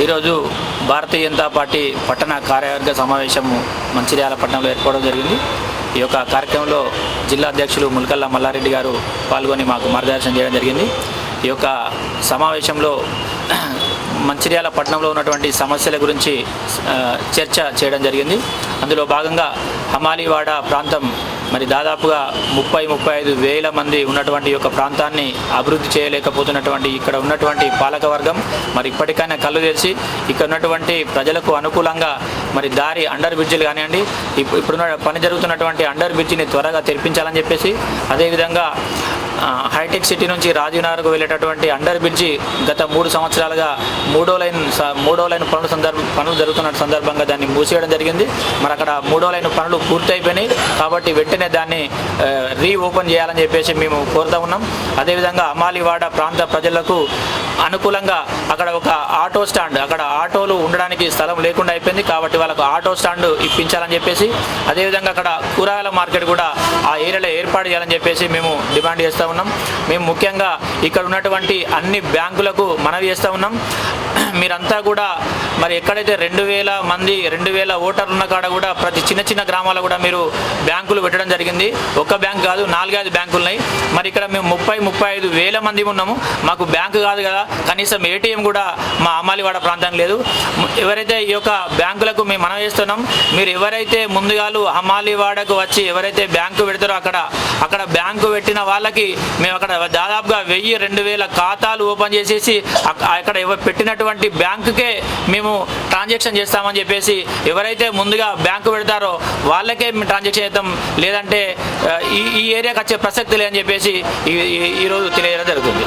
ఈరోజు భారతీయ జనతా పార్టీ పట్టణ కార్యవర్గ సమావేశం మంచిర్యాల పట్టణంలో ఏర్పడడం జరిగింది. ఈ యొక్క కార్యక్రమంలో జిల్లా అధ్యక్షులు ముల్కల్ల మల్లారెడ్డి గారు పాల్గొని మాకు మార్గదర్శనం చేయడం జరిగింది. ఈ యొక్క సమావేశంలో మంచిర్యాల పట్టణంలో ఉన్నటువంటి సమస్యల గురించి చర్చ చేయడం జరిగింది. అందులో భాగంగా హమాలీవాడ ప్రాంతం మరి దాదాపుగా 30-35 వేల మంది ఉన్నటువంటి యొక్క ప్రాంతాన్ని అభివృద్ధి చేయలేకపోతున్నటువంటి ఇక్కడ ఉన్నటువంటి పాలకవర్గం మరి ఇప్పటికైనా కళ్ళు తెరిచి ఇక్కడ ఉన్నటువంటి ప్రజలకు అనుకూలంగా మరి దారి అండర్ బ్రిడ్జిలు కానివ్వండి, ఇప్పుడున్న పని జరుగుతున్నటువంటి అండర్ బ్రిడ్జిని త్వరగా తెరిపించాలని చెప్పేసి, అదేవిధంగా హైటెక్ సిటీ నుంచి రాజీవ్నగర్కు వెళ్ళేటటువంటి అండర్ బ్రిడ్జి గత 3 సంవత్సరాలుగా మూడో లైన్ పనులు జరుగుతున్న సందర్భంగా దాన్ని మూసేయడం జరిగింది. మరి అక్కడ 3వ లైన్ పనులు పూర్తయిపోయినాయి కాబట్టి వెంటనే దాన్ని రీఓపెన్ చేయాలని చెప్పేసి మేము కోరుతా ఉన్నాం. అదేవిధంగా హమాలీవాడ ప్రాంత ప్రజలకు అనుకూలంగా అక్కడ ఒక ఆటో స్టాండ్, అక్కడ ఆటోలు ఉండడానికి స్థలం లేకుండా అయిపోయింది కాబట్టి వాళ్ళకు ఆటో స్టాండ్ ఇప్పించాలని చెప్పేసి, అదేవిధంగా అక్కడ కూరగాయల మార్కెట్ కూడా ఆ ఏరియాలో ఏర్పాటు చేయాలని చెప్పేసి మేము డిమాండ్ చేస్తూ ఉన్నాం. మేము ముఖ్యంగా ఇక్కడ ఉన్నటువంటి అన్ని బ్యాంకులకు మనవి చేస్తూ ఉన్నాం, మీరంతా కూడా మరి ఎక్కడైతే 2000 మంది 2000 ఓటర్లు ఉన్న కాడ కూడా ప్రతి చిన్న గ్రామాల్లో కూడా మీరు బ్యాంకులు పెట్టడం జరిగింది. ఒక్క బ్యాంక్ కాదు, 4-5 బ్యాంకులు ఉన్నాయి. మరి ఇక్కడ మేము 30-35 వేల మంది ఉన్నాము. మాకు బ్యాంకు కాదు కదా, కనీసం ఏటీఎం కూడా మా హమాలీవాడ ప్రాంతానికి లేదు. ఎవరైతే ఈ యొక్క బ్యాంకులకు మేము మనం చేస్తున్నాం, మీరు ఎవరైతే ముందుగాలు హమాలీవాడకు వచ్చి ఎవరైతే బ్యాంకు పెడతారో అక్కడ బ్యాంకు పెట్టిన వాళ్ళకి మేము అక్కడ దాదాపుగా 1000-2000 ఖాతాలు ఓపెన్ చేసేసి అక్కడ పెట్టినటువంటి బ్యాంకుకే మేము ట్రాన్సాక్షన్ చేస్తామని చెప్పేసి, ఎవరైతే ముందుగా బ్యాంకు పెడతారో వాళ్ళకే మేము ట్రాన్సాక్షన్ చేస్తాం, లేదంటే ఈ ఏరియాకి వచ్చే ప్రసక్తి లేదని చెప్పేసి ఈరోజు తెలియజేయడం జరుగుతుంది.